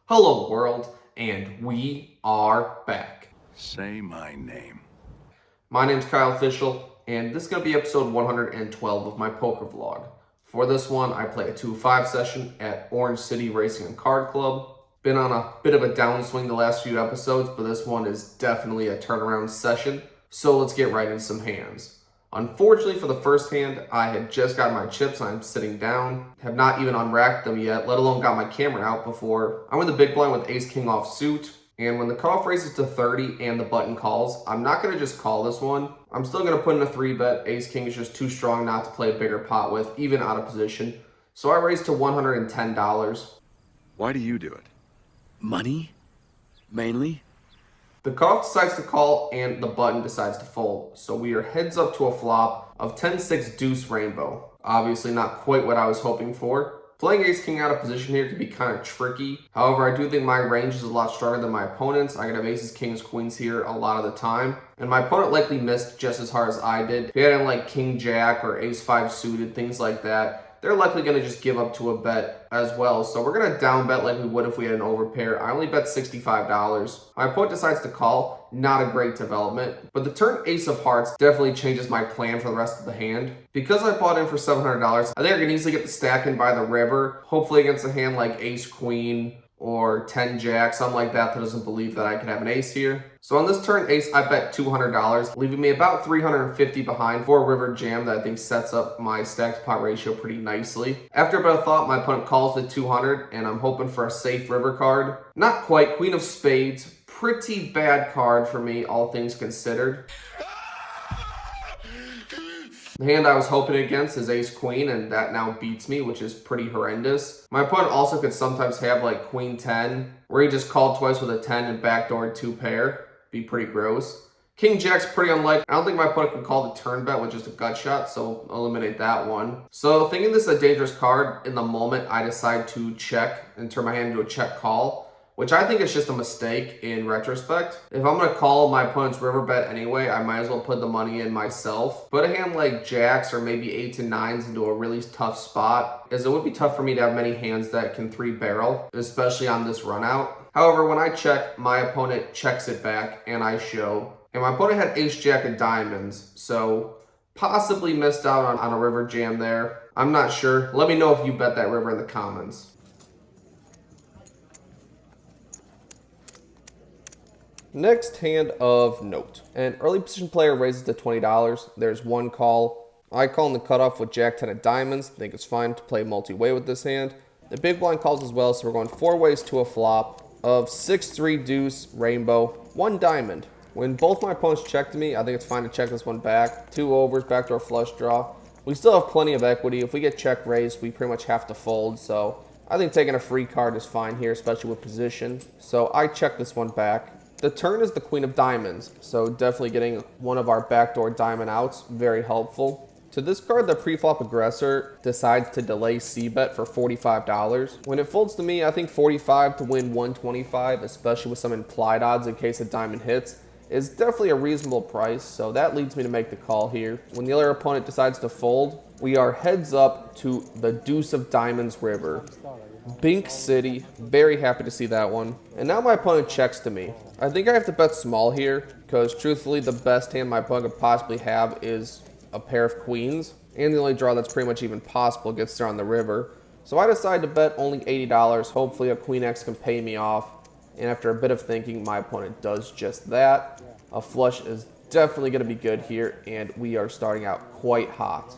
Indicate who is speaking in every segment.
Speaker 1: Hello world, and we are back.
Speaker 2: Say my name.
Speaker 1: My name's Kyle Fischl, and this is going to be episode 112 of my poker vlog. For this one, I play a 2-5 session at Orange City Racing and Card Club. Been on a bit of a downswing the last few episodes, but this one is definitely a turnaround session, so let's get right into some hands. Unfortunately for the first hand, I had just got my chips and I'm sitting down. Have not even unracked them yet, let alone got my camera out before I'm in the big blind with ace-king off suit. And when the cutoff raises to 30 and the button calls, I'm not going to just call this one. I'm still going to put in a 3-bet. Ace-king is just too strong not to play a bigger pot with, even out of position. So I raised to $110.
Speaker 2: Why do you do it? Money? Mainly?
Speaker 1: The cutoff decides to call and the button decides to fold. So we are heads up to a flop of 10-6 deuce rainbow. Obviously not quite what I was hoping for. Playing ace-king out of position here can be kind of tricky. However, I do think my range is a lot stronger than my opponent's. I could have aces, kings, queens here a lot of the time. And my opponent likely missed just as hard as I did. If he had like king, jack, or ace-5 suited, things like that, they're likely going to just give up to a bet as well. So we're going to down bet like we would if we had an overpair. I only bet $65. My opponent decides to call. Not a great development. But the turn ace of hearts definitely changes my plan for the rest of the hand. Because I bought in for $700, I think I can easily get the stack in by the river. Hopefully against a hand like ace queen or 10 jack, something like that doesn't believe that I can have an ace here. So on this turn ace, I bet $200, leaving me about $350 behind for a river jam that I think sets up my stacked pot ratio pretty nicely. After a bit of thought, my opponent calls the 200, and I'm hoping for a safe river card. Not quite. Queen of spades. Pretty bad card for me, all things considered. The hand I was hoping against is ace-queen, and that now beats me, which is pretty horrendous. My opponent also could sometimes have like queen-10, where he just called twice with a 10 and backdoored 2-pair. Be pretty gross. King-jack's pretty unlikely. I don't think my opponent can call the turn bet with just a gut shot, so eliminate that one. So thinking this is a dangerous card, in the moment I decide to check and turn my hand into a check call, which I think is just a mistake in retrospect. If I'm going to call my opponent's river bet anyway, I might as well put the money in myself. Put a hand like jacks or maybe 8s and 9s into a really tough spot, as it would be tough for me to have many hands that can 3-barrel, especially on this run out. However, when I check, my opponent checks it back and I show. And my opponent had ace-jack of diamonds, so possibly missed out on a river jam there. I'm not sure. Let me know if you bet that river in the comments. Next hand of note. An early position player raises to $20. There's one call. I call in the cutoff with jack 10 of diamonds. Think it's fine to play multi-way with this hand. The big blind calls as well, so we're going 4 ways to a flop of 6-3 deuce rainbow, 1 diamond. When both my opponents check to me, I think it's fine to check this one back. 2 overs, backdoor flush draw. We still have plenty of equity. If we get check raised, we pretty much have to fold, so I think taking a free card is fine here, especially with position. So I check this one back. The turn is the queen of diamonds, so definitely getting one of our backdoor diamond outs, very helpful. To this card, the pre-flop aggressor decides to delay c-bet for $45. When it folds to me, I think 45 to win 125, especially with some implied odds in case a diamond hits, is definitely a reasonable price, so that leads me to make the call here. When the other opponent decides to fold, we are heads up to the deuce of diamonds river. Bink City, very happy to see that one. And now my opponent checks to me. I think I have to bet small here, because truthfully the best hand my opponent could possibly have is a pair of queens, and the only draw that's pretty much even possible gets there on the river. So I decide to bet only $80, hopefully a queen X can pay me off, and after a bit of thinking, my opponent does just that. A flush is definitely going to be good here, and we are starting out quite hot.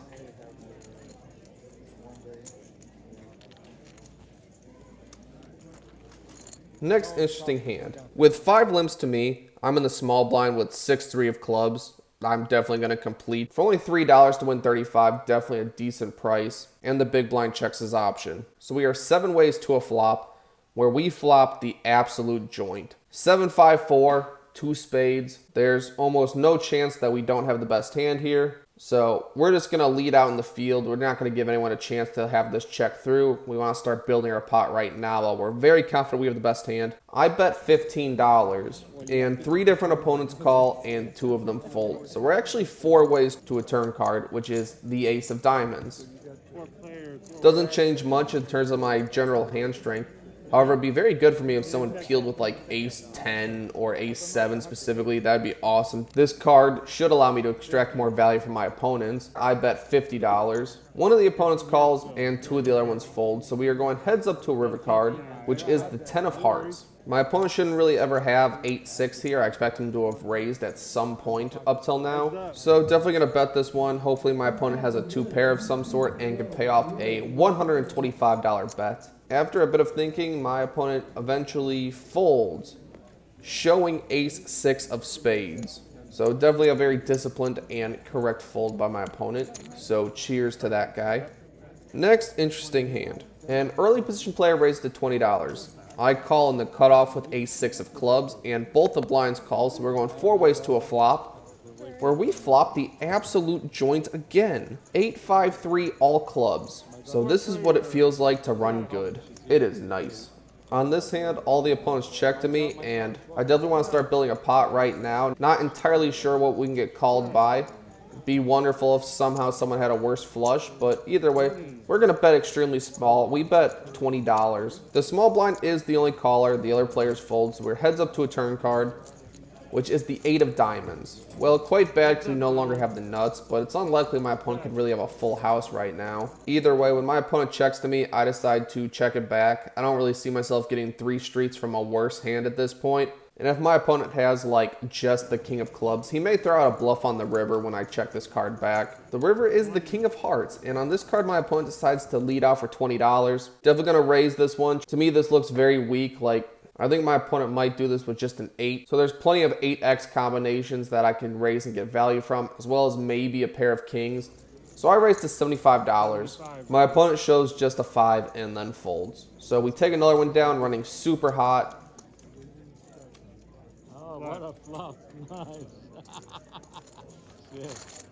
Speaker 1: Next interesting hand. With 5 limps to me, I'm in the small blind with 6-3 of clubs. I'm definitely going to complete. For only $3 to win 35, definitely a decent price. And the big blind checks his option. So we are 7 ways to a flop, where we flop the absolute joint. 7-5-4, 2 spades. There's almost no chance that we don't have the best hand here. So we're just going to lead out in the field. We're not going to give anyone a chance to have this check through. We want to start building our pot right now while we're very confident we have the best hand. I bet $15, and 3 different opponents call, and 2 of them fold. So we're actually 4 ways to a turn card, which is the ace of diamonds. Doesn't change much in terms of my general hand strength. However, it'd be very good for me if someone peeled with like ace 10 or ace 7 specifically. That'd be awesome. This card should allow me to extract more value from my opponents. I bet $50. One of the opponents calls and two of the other ones fold. So we are going heads up to a river card, which is the 10 of hearts. My opponent shouldn't really ever have 8-6 here. I expect him to have raised at some point up till now. So definitely going to bet this one. Hopefully my opponent has a 2 pair of some sort and can pay off a $125 bet. After a bit of thinking, my opponent eventually folds, showing ace-6 of spades. So definitely a very disciplined and correct fold by my opponent. So cheers to that guy. Next, interesting hand. An early position player raised to $20. I call in the cutoff with ace-6 of clubs, and both the blinds call, so we're going 4 ways to a flop, where we flop the absolute joint again. 8-5-3 all clubs. So this is what it feels like to run good. It is nice. On this hand, all the opponents check to me, and I definitely want to start building a pot right now. Not entirely sure what we can get called by. Be wonderful if somehow someone had a worse flush, but either way, we're going to bet extremely small. We bet $20. The small blind is the only caller. The other players fold, so we're heads up to a turn card, which is the 8 of diamonds. Well, quite bad because we no longer have the nuts, but it's unlikely my opponent could really have a full house right now. Either way, when my opponent checks to me, I decide to check it back. I don't really see myself getting 3 streets from a worse hand at this point. And if my opponent has like just the king of clubs, he may throw out a bluff on the river when I check this card back. The river is the king of hearts, and on this card my opponent decides to lead out for $20. Definitely gonna raise this one. To me this looks very weak. Like, I think my opponent might do this with just an 8. So there's plenty of 8x combinations that I can raise and get value from, as well as maybe a pair of kings. So I raised to $75. My opponent shows just a 5 and then folds. So we take another one down, running super hot.
Speaker 3: Oh, what a flop. Nice.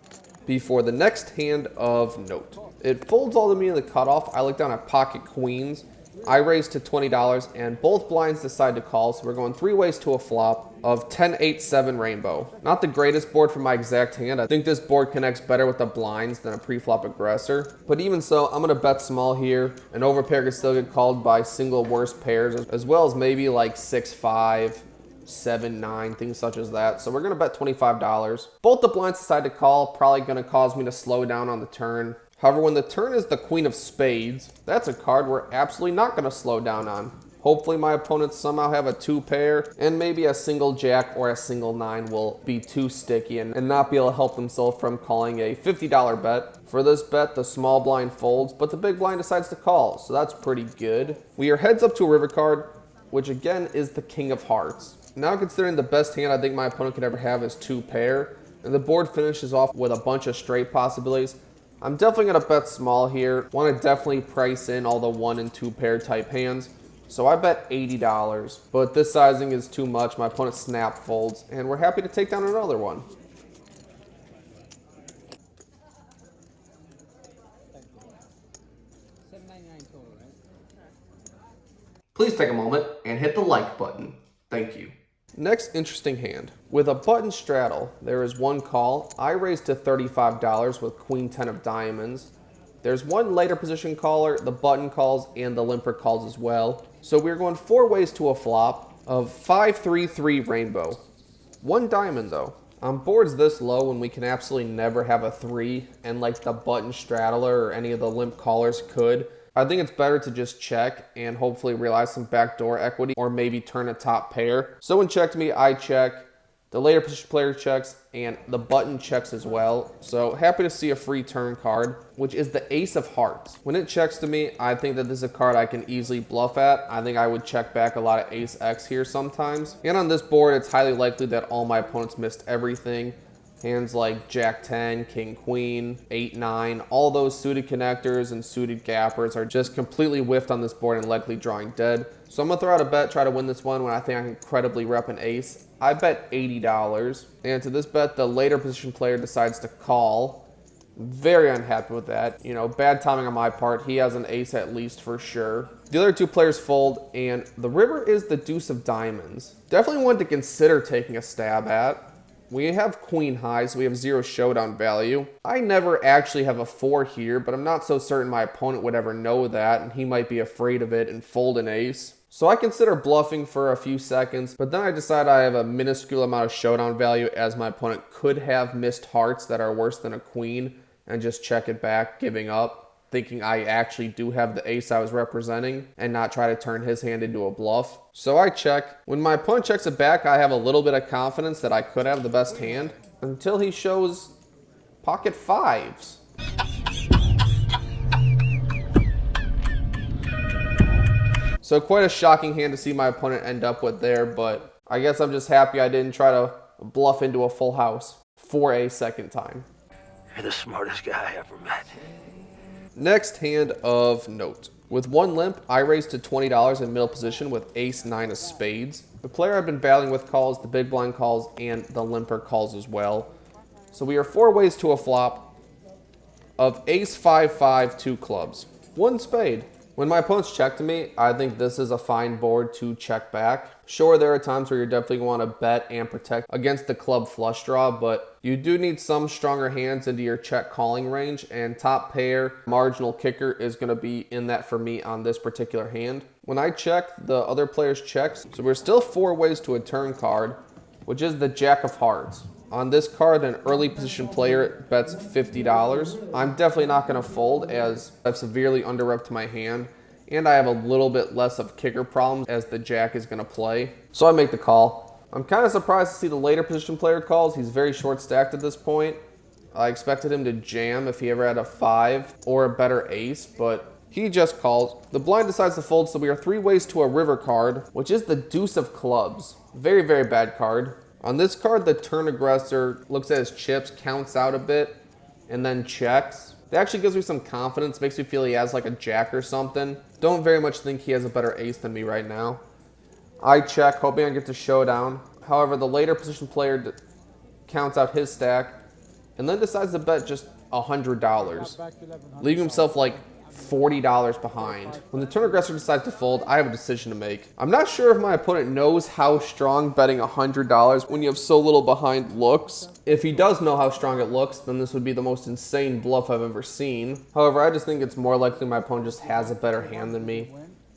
Speaker 1: Before the next hand of note. It folds all to me in the cutoff. I look down at pocket queens. I raise to $20, and both blinds decide to call, so we're going 3 ways to a flop of 10-8-7 rainbow. Not the greatest board for my exact hand. I think this board connects better with the blinds than a pre-flop aggressor. But even so, I'm going to bet small here. An overpair could still get called by single worst pairs, as well as maybe like 6-5, 7-9, things such as that. So we're going to bet $25. Both the blinds decide to call, probably going to cause me to slow down on the turn. However, when the turn is the queen of spades, that's a card we're absolutely not going to slow down on. Hopefully my opponents somehow have a 2 pair, and maybe a single jack or a single 9 will be too sticky and not be able to help themselves from calling a $50 bet. For this bet, the small blind folds, but the big blind decides to call, so that's pretty good. We are heads up to a river card, which again is the king of hearts. Now considering the best hand I think my opponent could ever have is 2 pair, and the board finishes off with a bunch of straight possibilities, I'm definitely going to bet small here. Want to definitely price in all the 1 and 2 pair type hands. So I bet $80, but this sizing is too much. My opponent snap folds, and we're happy to take down another one. Please take a moment and hit the like button. Thank you. Next interesting hand. With a button straddle, there is one call. I raise to $35 with queen 10 of diamonds. There's one later position caller, the button calls, and the limper calls as well. So we're going 4 ways to a flop of 5-3-3 rainbow. 1 diamond though. On boards this low when we can absolutely never have a 3, and like the button straddler or any of the limp callers could, I think it's better to just check and hopefully realize some backdoor equity or maybe turn a top pair. So when checked me, I check, the later position player checks, and the button checks as well. So happy to see a free turn card, which is the ace of hearts. When it checks to me, I think that this is a card I can easily bluff at. I think I would check back a lot of ace X here sometimes. And on this board, it's highly likely that all my opponents missed everything. Hands like Jack 10, King Queen, 8 9, all those suited connectors and suited gappers are just completely whiffed on this board and likely drawing dead. So I'm going to throw out a bet, try to win this one when I think I can credibly rep an ace. I bet $80. And to this bet, the later position player decides to call. Very unhappy with that. You know, bad timing on my part. He has an ace at least for sure. The other 2 players fold, and the river is the deuce of diamonds. Definitely one to consider taking a stab at. We have queen high, so we have 0 showdown value. I never actually have a 4 here, but I'm not so certain my opponent would ever know that, and he might be afraid of it and fold an ace. So I consider bluffing for a few seconds, but then I decide I have a minuscule amount of showdown value as my opponent could have missed hearts that are worse than a queen and just check it back, giving up, thinking I actually do have the ace I was representing and not try to turn his hand into a bluff. So I check. When my opponent checks it back, I have a little bit of confidence that I could have the best hand until he shows pocket fives. So quite a shocking hand to see my opponent end up with there, but I guess I'm just happy I didn't try to bluff into a full house for a second time.
Speaker 4: You're the smartest guy I ever met.
Speaker 1: Next hand of note. With one limp, I raised to $20 in middle position with ace-9 of spades. The player I've been battling with calls, the big blind calls, and the limper calls as well. So we are 4 ways to a flop of ace-5-5, 2 clubs. 1 spade. When my opponent's check to me, I think this is a fine board to check back. Sure, there are times where you're definitely going to want to bet and protect against the club flush draw, but you do need some stronger hands into your check calling range, and top pair, marginal kicker is going to be in that for me on this particular hand. When I check, the other player's checks, so we're still 4 ways to a turn card, which is the Jack of Hearts. On this card, an early position player bets $50. I'm definitely not going to fold as I've severely under-repped my hand, and I have a little bit less of kicker problems as the Jack is going to play. So I make the call. I'm kind of surprised to see the later position player calls. He's very short stacked at this point. I expected him to jam if he ever had a 5 or a better ace, but he just calls. The blind decides to fold, so we are 3 ways to a river card, which is the deuce of clubs. Very, very bad card. On this card, the turn aggressor looks at his chips, counts out a bit, and then checks. That actually gives me some confidence, makes me feel he has like a jack or something. Don't very much think he has a better ace than me right now. I check, hoping I get to showdown. However, the later position player counts out his stack and then decides to bet just $100, leaving himself like $40 behind. When the turn aggressor decides to fold, I have a decision to make. I'm not sure if my opponent knows how strong betting $100 when you have so little behind looks. If he does know how strong it looks, then this would be the most insane bluff I've ever seen. However, I just think it's more likely my opponent just has a better hand than me.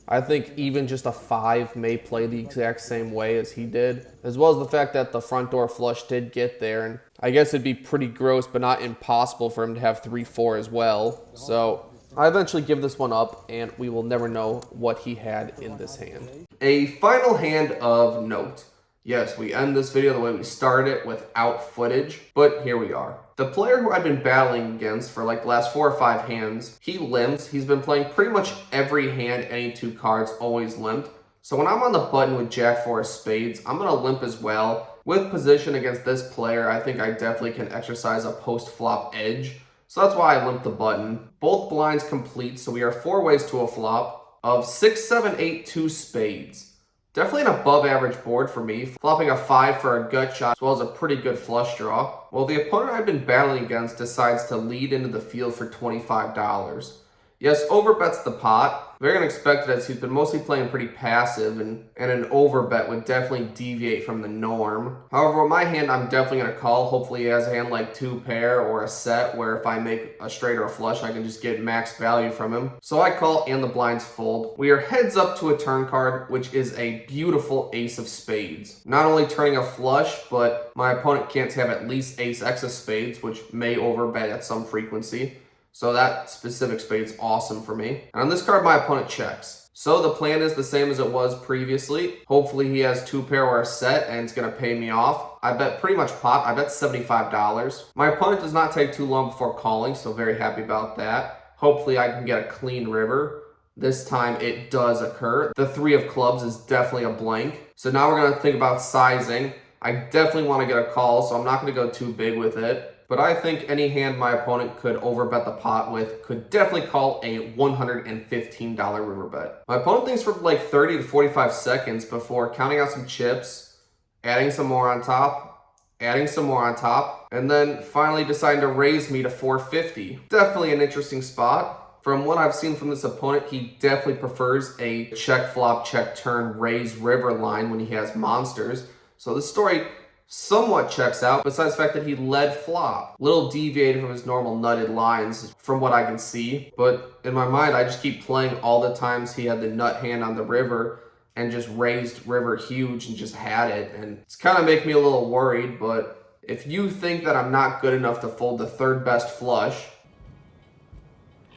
Speaker 1: I think even just a 5 may play the exact same way as he did, as well as the fact that the front door flush did get there, and I guess it'd be pretty gross but not impossible for him to have 3-4 as well. So I eventually give this one up, and we will never know what he had in this hand. A final hand of note. Yes, we end this video the way we started it, without footage, but here we are. The player who I've been battling against for like the last 4 or 5 hands, he limps. He's been playing pretty much every hand, any 2 cards, always limped. So when I'm on the button with Jack 4 of spades, I'm going to limp as well. With position against this player, I think I definitely can exercise a post-flop edge. So that's why I limped the button. Both blinds complete, so we are 4 ways to a flop of 6, 7, 8, 2 spades. Definitely an above average board for me, flopping a 5 for a gut shot as well as a pretty good flush draw. Well, the opponent I've been battling against decides to lead into the field for $25. Yes, overbets the pot. Very unexpected as he's been mostly playing pretty passive, and an overbet would definitely deviate from the norm. However, with my hand, I'm definitely going to call. Hopefully he has a hand like 2 pair or a set where if I make a straight or a flush, I can just get max value from him. So I call and the blinds fold. We are heads up to a turn card, which is a beautiful ace of spades. Not only turning a flush, but my opponent can't have at least ace x of spades, which may overbet at some frequency. So that specific spade's awesome for me. And on this card, my opponent checks. So the plan is the same as it was previously. Hopefully he has 2 pair or a set and it's going to pay me off. I bet pretty much pot. I bet $75. My opponent does not take too long before calling, so very happy about that. Hopefully I can get a clean river. This time it does occur. The 3 of clubs is definitely a blank. So now we're going to think about sizing. I definitely want to get a call, so I'm not going to go too big with it. But I think any hand my opponent could overbet the pot with could definitely call a $115 river bet. My opponent thinks for like 30 to 45 seconds before counting out some chips, adding some more on top, adding some more on top, and then finally deciding to raise me to 450. Definitely an interesting spot. From what I've seen from this opponent, he definitely prefers a check flop, check turn, raise river line when he has monsters. So this story somewhat checks out, besides the fact that he led flop. Little deviated from his normal nutted lines from what I can see, but in my mind I just keep playing all the times he had the nut hand on the river, and just raised river huge and just had it. And it's kind of making me a little worried, but if you think that I'm not good enough to fold the third best flush,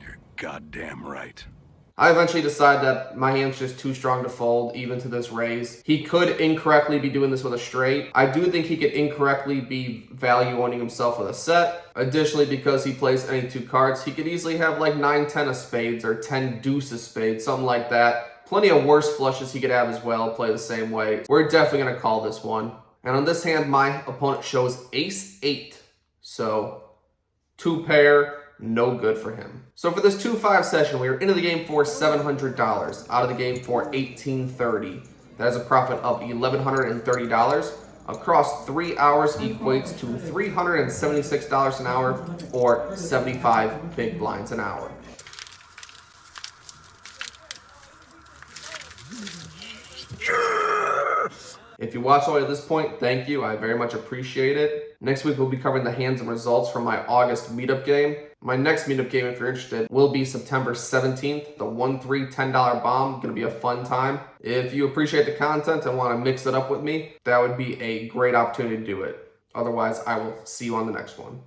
Speaker 2: You're goddamn right.
Speaker 1: I eventually decide that my hand's just too strong to fold even to this raise. He could incorrectly be doing this with a straight. I do think he could incorrectly be value owning himself with a set. Additionally, because he plays any two cards, he could easily have like 9-10 of spades or 10 deuce of spades, something like that. Plenty of worse flushes he could have as well, play the same way. We're definitely going to call this one. And on this hand, my opponent shows ace-8. So, 2 pair. No good for him. So for this 2-5 session, we are into the game for $700, out of the game for $1,830. That is a profit of $1,130. Across 3 hours equates to $376 an hour, or 75 big blinds an hour. If you watched all the way to this point, thank you. I very much appreciate it. Next week, we'll be covering the hands and results from my August meetup game. My next meetup game, if you're interested, will be September 17th. The 1-3 $10 bomb. Going to be a fun time. If you appreciate the content and want to mix it up with me, that would be a great opportunity to do it. Otherwise, I will see you on the next one.